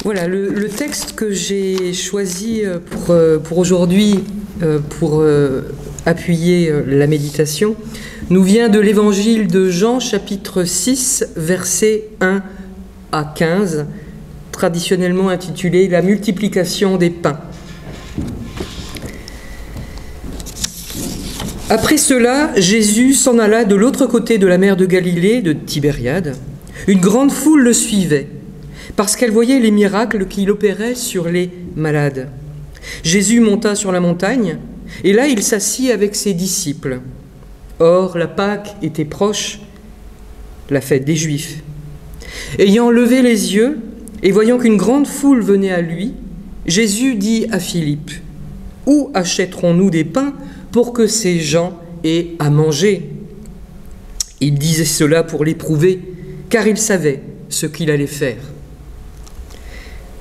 Voilà, le texte que j'ai choisi pour aujourd'hui, pour appuyer la méditation, nous vient de l'évangile de Jean, chapitre 6, versets 1 à 15, traditionnellement intitulé « La multiplication des pains ». Après cela, Jésus s'en alla de l'autre côté de la mer de Galilée, de Tibériade. Une grande foule le suivait, parce qu'elle voyait les miracles qu'il opérait sur les malades. Jésus monta sur la montagne, et là il s'assit avec ses disciples. Or, la Pâque était proche, la fête des Juifs. Ayant levé les yeux, et voyant qu'une grande foule venait à lui, Jésus dit à Philippe, « Où achèterons-nous des pains pour que ces gens aient à manger ?» Il disait cela pour l'éprouver, car il savait ce qu'il allait faire.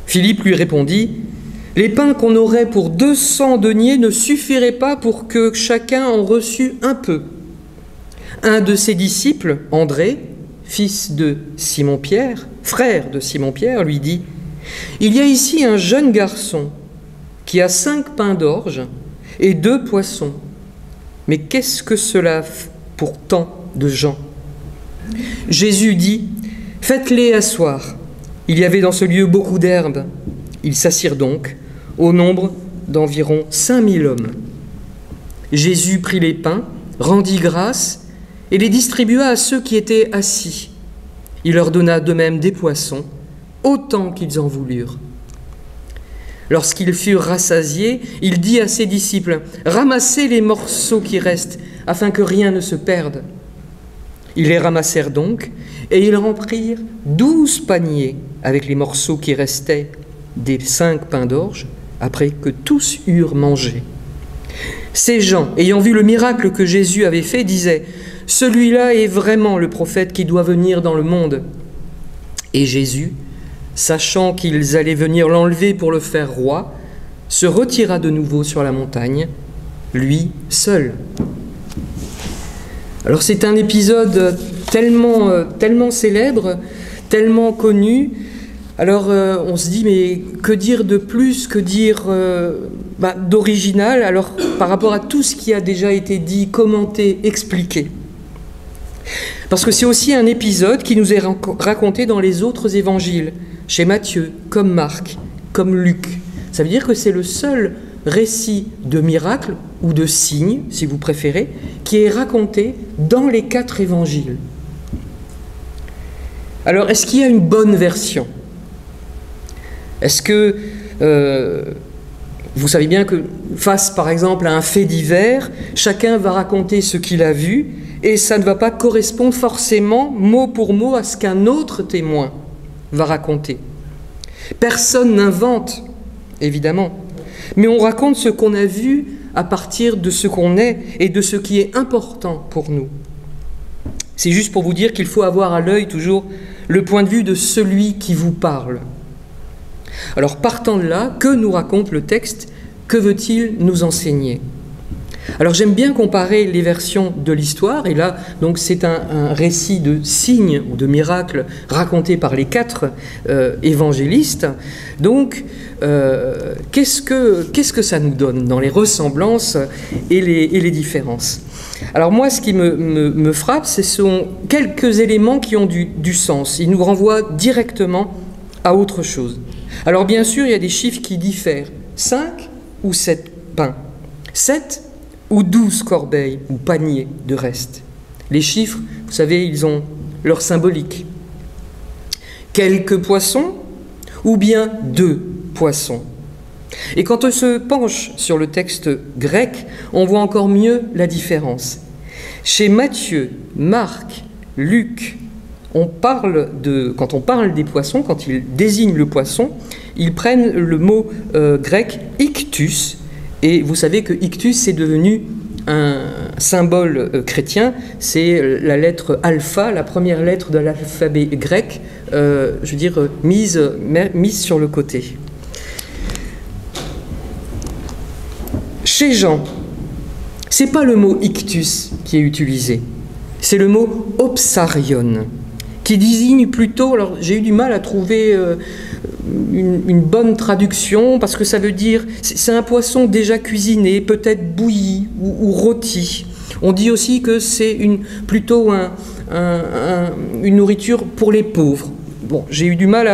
Philippe lui répondit, « Les pains qu'on aurait pour 200 deniers ne suffiraient pas pour que chacun en reçût un peu. » Un de ses disciples, André, fils de Simon-Pierre, frère de Simon-Pierre, lui dit, « Il y a ici un jeune garçon qui a 5 pains d'orge et 2 poissons. Mais qu'est-ce que cela pour tant de gens ?» Jésus dit, « Faites-les asseoir. » Il y avait dans ce lieu beaucoup d'herbes. Ils s'assirent donc, au nombre d'environ 5000 hommes. Jésus prit les pains, rendit grâce et les distribua à ceux qui étaient assis. Il leur donna de même des poissons, autant qu'ils en voulurent. Lorsqu'ils furent rassasiés, il dit à ses disciples, « Ramassez les morceaux qui restent, afin que rien ne se perde. » Ils les ramassèrent donc, et ils remplirent 12 paniers avec les morceaux qui restaient des 5 pains d'orge, après que tous eurent mangé. Ces gens, ayant vu le miracle que Jésus avait fait, disaient, « Celui-là est vraiment le prophète qui doit venir dans le monde. » Et Jésus, sachant qu'ils allaient venir l'enlever pour le faire roi, se retira de nouveau sur la montagne, lui seul. Alors c'est un épisode tellement célèbre, tellement connu. Alors on se dit, mais que dire de plus, que dire d'original, alors par rapport à tout ce qui a déjà été dit, commenté, expliqué. Parce que c'est aussi un épisode qui nous est raconté dans les autres évangiles, chez Matthieu, comme Marc, comme Luc. Ça veut dire que c'est le seul récit de miracle, ou de signe, si vous préférez, qui est raconté dans les 4 évangiles. Alors, est-ce qu'il y a une bonne version? Est-ce que, vous savez bien que face, par exemple, à un fait divers, chacun va raconter ce qu'il a vu, et ça ne va pas correspondre forcément, mot pour mot, à ce qu'un autre témoin va raconter. Personne n'invente, évidemment, mais on raconte ce qu'on a vu à partir de ce qu'on est et de ce qui est important pour nous. C'est juste pour vous dire qu'il faut avoir à l'œil toujours le point de vue de celui qui vous parle. Alors partant de là, que nous raconte le texte? Que veut-il nous enseigner? Alors j'aime bien comparer les versions de l'histoire, et là donc c'est un récit de signes ou de miracles racontés par les 4 évangélistes. Donc qu'est-ce que ça nous donne dans les ressemblances et les différences? Alors moi ce qui me frappe, ce sont quelques éléments qui ont du sens. Ils nous renvoient directement à autre chose. Alors bien sûr il y a des chiffres qui diffèrent, 5 ou 7 pains, 7 ou 12 corbeilles ou paniers de reste. Les chiffres, vous savez, ils ont leur symbolique. Quelques poissons ou bien 2 poissons. Et quand on se penche sur le texte grec, on voit encore mieux la différence. Chez Matthieu, Marc, Luc, quand on parle des poissons, quand ils désignent le poisson, ils prennent le mot grec « ictus ». Et vous savez que ictus, c'est devenu un symbole chrétien, c'est la lettre alpha, la première lettre de l'alphabet grec, mise sur le côté. Chez Jean, c'est pas le mot ictus qui est utilisé, c'est le mot opsarion, qui désigne plutôt, alors j'ai eu du mal à trouver une bonne traduction parce que ça veut dire, c'est un poisson déjà cuisiné, peut-être bouilli ou rôti. On dit aussi que c'est plutôt une nourriture pour les pauvres. Bon, j'ai eu du mal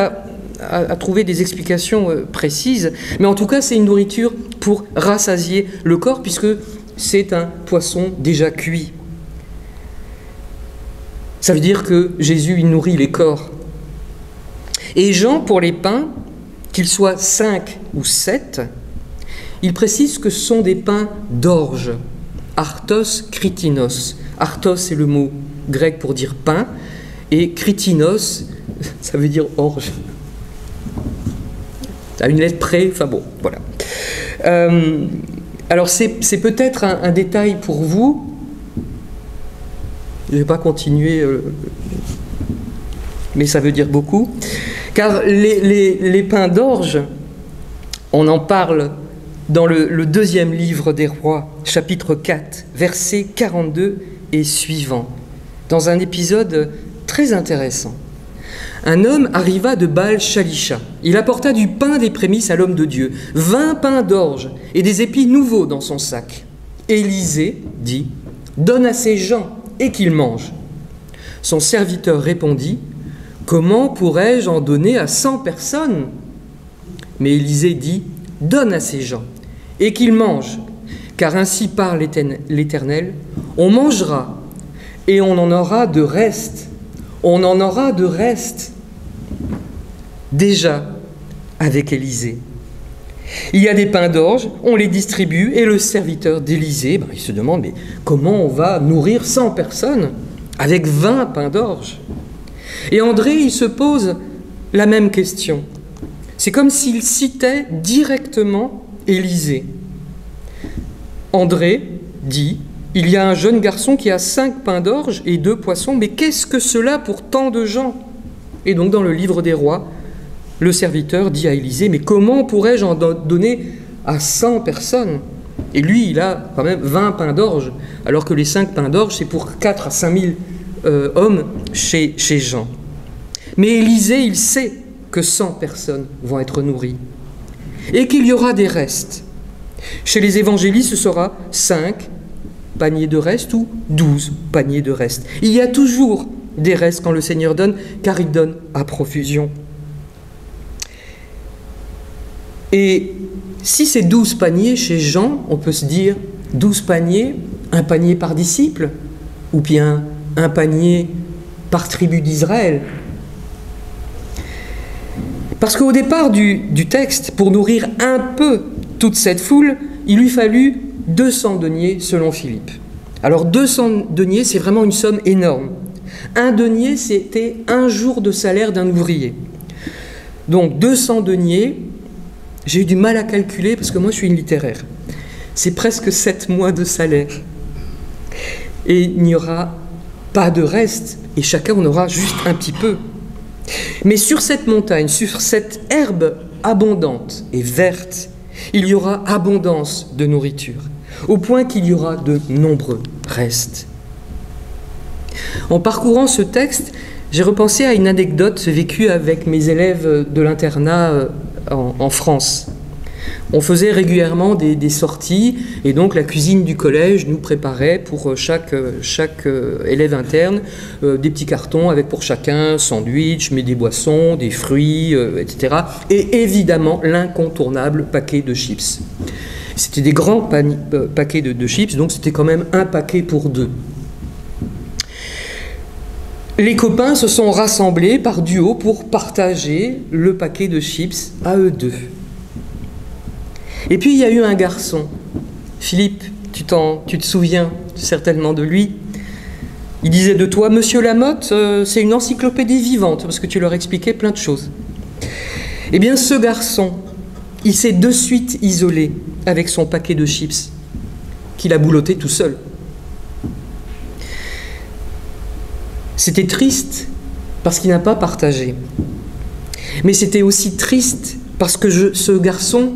à trouver des explications précises, mais en tout cas c'est une nourriture pour rassasier le corps puisque c'est un poisson déjà cuit. Ça veut dire que Jésus il nourrit les corps. Et Jean, pour les pains, qu'ils soient 5 ou 7, il précise que ce sont des pains d'orge, artos kritinos. Artos c'est le mot grec pour dire pain, et kritinos, ça veut dire orge. À une lettre près, enfin bon, voilà. Alors c'est peut-être un détail pour vous. Je ne vais pas continuer, mais ça veut dire beaucoup. Car les pains d'orge, on en parle dans le deuxième livre des rois, chapitre 4, versets 42 et suivants, dans un épisode très intéressant. Un homme arriva de Baal-Shalisha. Il apporta du pain des prémices à l'homme de Dieu, 20 pains d'orge et des épis nouveaux dans son sac. Élisée dit « Donne à ces gens et qu'ils mangent. » Son serviteur répondit « Comment pourrais-je en donner à 100 personnes ?» Mais Élisée dit « Donne à ces gens et qu'ils mangent, car ainsi parle l'Éternel, on mangera et on en aura de reste. On en aura de reste. » Déjà avec Élisée. Il y a des pains d'orge, on les distribue, et le serviteur d'Élisée, il se demande, mais comment on va nourrir 100 personnes avec 20 pains d'orge? Et André, il se pose la même question. C'est comme s'il citait directement Élisée. André dit, il y a un jeune garçon qui a 5 pains d'orge et 2 poissons, mais qu'est-ce que cela pour tant de gens? Et donc dans le livre des rois, le serviteur dit à Élisée, mais comment pourrais-je en donner à 100 personnes? Et lui, il a quand même 20 pains d'orge, alors que les 5 pains d'orge, c'est pour 4 à 5 000 hommes chez Jean. Mais Élisée, il sait que 100 personnes vont être nourries et qu'il y aura des restes. Chez les évangélistes, ce sera 5 paniers de reste ou 12 paniers de reste. Il y a toujours des restes quand le Seigneur donne, car il donne à profusion. Et si c'est 12 paniers chez Jean, on peut se dire 12 paniers, un panier par disciple, ou bien un panier par tribu d'Israël. Parce qu'au départ du texte, pour nourrir un peu toute cette foule, il lui fallut 200 deniers selon Philippe. Alors 200 deniers, c'est vraiment une somme énorme. Un denier, c'était un jour de salaire d'un ouvrier. Donc 200 deniers, j'ai eu du mal à calculer parce que moi je suis une littéraire. C'est presque 7 mois de salaire. Et il n'y aura pas de reste, et chacun en aura juste un petit peu. Mais sur cette montagne, sur cette herbe abondante et verte, il y aura abondance de nourriture, au point qu'il y aura de nombreux restes. En parcourant ce texte, j'ai repensé à une anecdote vécue avec mes élèves de l'internat en France. On faisait régulièrement des sorties, et donc la cuisine du collège nous préparait pour chaque élève interne des petits cartons avec pour chacun sandwich, mais des boissons, des fruits, etc. Et évidemment l'incontournable paquet de chips. C'était des grands paquets de chips, donc c'était quand même un paquet pour 2. Les copains se sont rassemblés par duo pour partager le paquet de chips à eux deux. Et puis il y a eu un garçon, Philippe, tu te souviens certainement de lui. Il disait de toi, Monsieur Lamotte, c'est une encyclopédie vivante, parce que tu leur expliquais plein de choses. Eh bien ce garçon, il s'est de suite isolé avec son paquet de chips, qu'il a boulotté tout seul. C'était triste parce qu'il n'a pas partagé. Mais c'était aussi triste parce que ce garçon,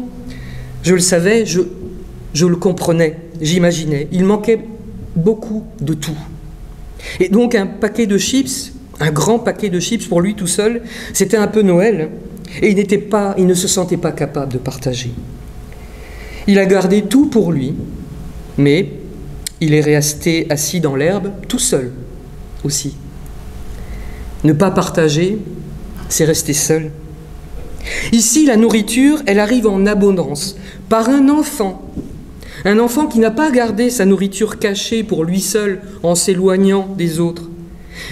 je le savais, je le comprenais, j'imaginais. Il manquait beaucoup de tout. Et donc un paquet de chips, un grand paquet de chips pour lui tout seul, c'était un peu Noël. et il ne se sentait pas capable de partager. Il a gardé tout pour lui, mais il est resté assis dans l'herbe tout seul aussi. Ne pas partager, c'est rester seul. Ici, la nourriture, elle arrive en abondance par un enfant qui n'a pas gardé sa nourriture cachée pour lui seul en s'éloignant des autres.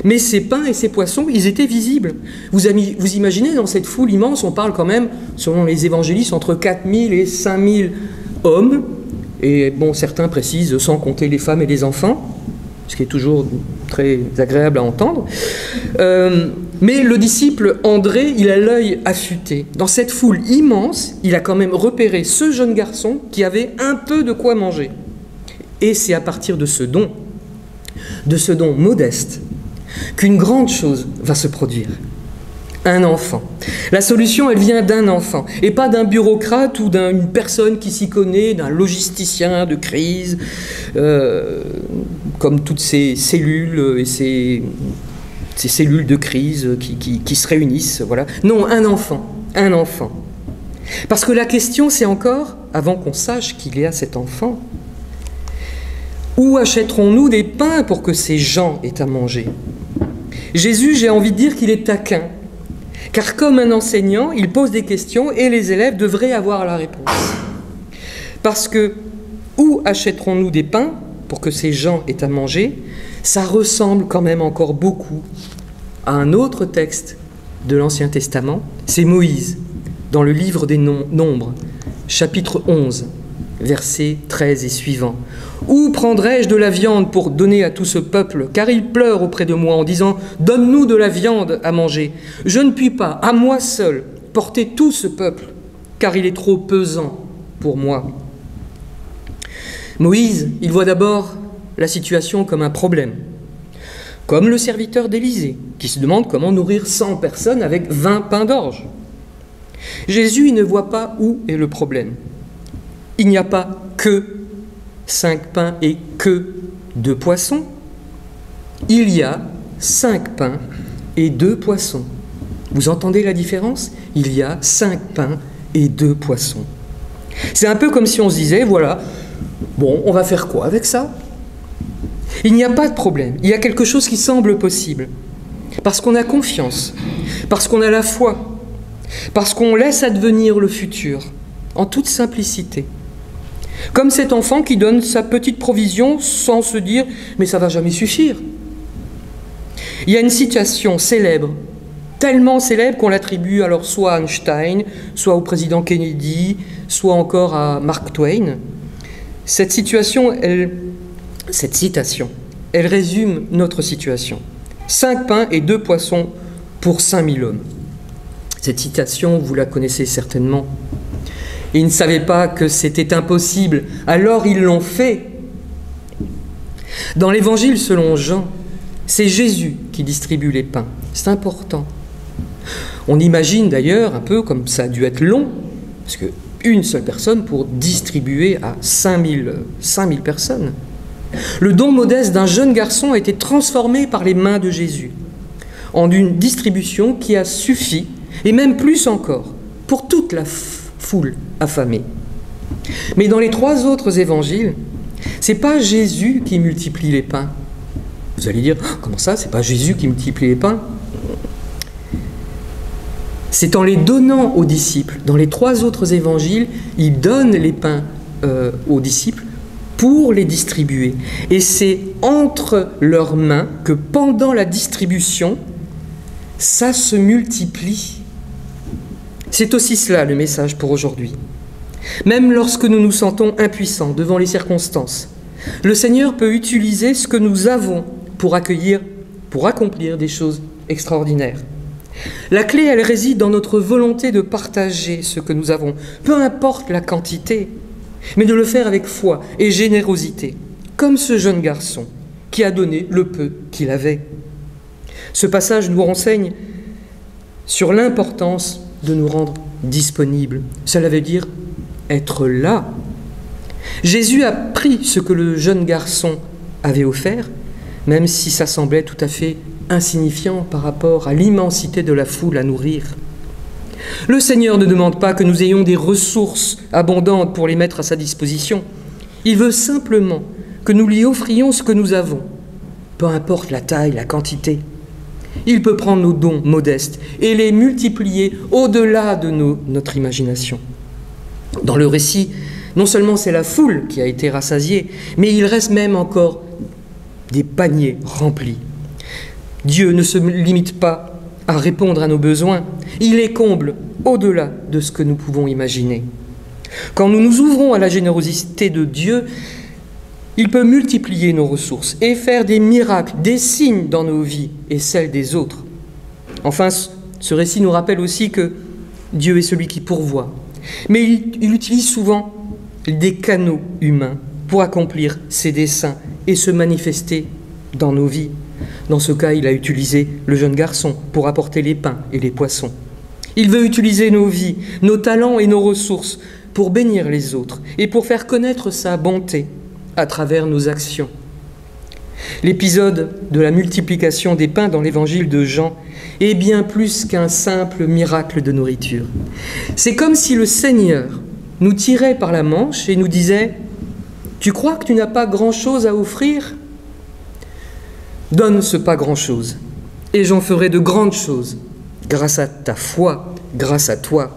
Mais ces pains et ces poissons, ils étaient visibles. Vous imaginez, dans cette foule immense, on parle quand même, selon les évangélistes, entre 4000 et 5000 hommes, et bon, certains précisent sans compter les femmes et les enfants, ce qui est toujours très agréable à entendre. Mais le disciple André, il a l'œil affûté. Dans cette foule immense, il a quand même repéré ce jeune garçon qui avait un peu de quoi manger. Et c'est à partir de ce don modeste, qu'une grande chose va se produire. Un enfant. La solution, elle vient d'un enfant, et pas d'un bureaucrate ou d'une personne qui s'y connaît, d'un logisticien de crise, comme toutes ces cellules et ces cellules de crise qui se réunissent. Voilà. Non, un enfant. Parce que la question, c'est encore, avant qu'on sache qu'il y a cet enfant, où achèterons-nous des pains pour que ces gens aient à manger? Jésus, j'ai envie de dire qu'il est taquin. Car comme un enseignant, il pose des questions et les élèves devraient avoir la réponse. Parce que où achèterons-nous des pains pour que ces gens aient à manger? Ça ressemble quand même encore beaucoup à un autre texte de l'Ancien Testament. C'est Moïse, dans le livre des Nombres, chapitre 11, versets 13 et suivants. « Où prendrai-je de la viande pour donner à tout ce peuple? Car il pleure auprès de moi en disant « Donne-nous de la viande à manger. Je ne puis pas, à moi seul, porter tout ce peuple, car il est trop pesant pour moi. » Moïse, il voit d'abord la situation comme un problème, comme le serviteur d'Élysée, qui se demande comment nourrir 100 personnes avec 20 pains d'orge. Jésus, il ne voit pas où est le problème. Il n'y a pas que 5 pains et que 2 poissons. Il y a 5 pains et 2 poissons. Vous entendez la différence? Il y a 5 pains et 2 poissons. C'est un peu comme si on se disait, voilà, bon, on va faire quoi avec ça? Il n'y a pas de problème. Il y a quelque chose qui semble possible. Parce qu'on a confiance, parce qu'on a la foi, parce qu'on laisse advenir le futur, en toute simplicité. Comme cet enfant qui donne sa petite provision sans se dire « mais ça ne va jamais suffire ». Il y a une citation célèbre, tellement célèbre qu'on l'attribue alors soit à Einstein, soit au président Kennedy, soit encore à Mark Twain. Cette citation, elle résume notre situation. 5 pains et 2 poissons pour 5000 hommes. Cette citation, vous la connaissez certainement. Ils ne savaient pas que c'était impossible, alors ils l'ont fait. Dans l'évangile selon Jean, c'est Jésus qui distribue les pains. C'est important. On imagine d'ailleurs un peu comme ça a dû être long, parce qu'une seule personne pour distribuer à 5000 personnes. Le don modeste d'un jeune garçon a été transformé par les mains de Jésus en une distribution qui a suffi, et même plus encore, pour toute la foule affamée. Mais dans les 3 autres évangiles, c'est pas Jésus qui multiplie les pains. Vous allez dire, comment ça, c'est pas Jésus qui multiplie les pains? C'est en les donnant aux disciples. Dans les 3 autres évangiles, il donne les pains aux disciples pour les distribuer. Et c'est entre leurs mains que pendant la distribution, ça se multiplie. C'est aussi cela le message pour aujourd'hui. Même lorsque nous nous sentons impuissants devant les circonstances, le Seigneur peut utiliser ce que nous avons pour accomplir des choses extraordinaires. La clé, elle réside dans notre volonté de partager ce que nous avons, peu importe la quantité, mais de le faire avec foi et générosité, comme ce jeune garçon qui a donné le peu qu'il avait. Ce passage nous renseigne sur l'importance de nous rendre disponibles. Cela veut dire être là. Jésus a pris ce que le jeune garçon avait offert, même si ça semblait tout à fait insignifiant par rapport à l'immensité de la foule à nourrir. Le Seigneur ne demande pas que nous ayons des ressources abondantes pour les mettre à sa disposition. Il veut simplement que nous lui offrions ce que nous avons, peu importe la taille, la quantité. Il peut prendre nos dons modestes et les multiplier au-delà de notre imagination. Dans le récit, non seulement c'est la foule qui a été rassasiée, mais il reste même encore des paniers remplis. Dieu ne se limite pas à répondre à nos besoins, il les comble au-delà de ce que nous pouvons imaginer. Quand nous nous ouvrons à la générosité de Dieu, il peut multiplier nos ressources et faire des miracles, des signes dans nos vies et celles des autres. Enfin, ce récit nous rappelle aussi que Dieu est celui qui pourvoit, mais il utilise souvent des canaux humains pour accomplir ses desseins et se manifester dans nos vies. Dans ce cas, il a utilisé le jeune garçon pour apporter les pains et les poissons. Il veut utiliser nos vies, nos talents et nos ressources pour bénir les autres et pour faire connaître sa bonté à travers nos actions. L'épisode de la multiplication des pains dans l'évangile de Jean est bien plus qu'un simple miracle de nourriture. C'est comme si le Seigneur nous tirait par la manche et nous disait « Tu crois que tu n'as pas grand-chose à offrir ? Donne ce pas grand-chose, et j'en ferai de grandes choses, grâce à ta foi, grâce à toi.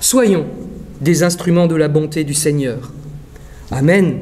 Soyons des instruments de la bonté du Seigneur. Amen.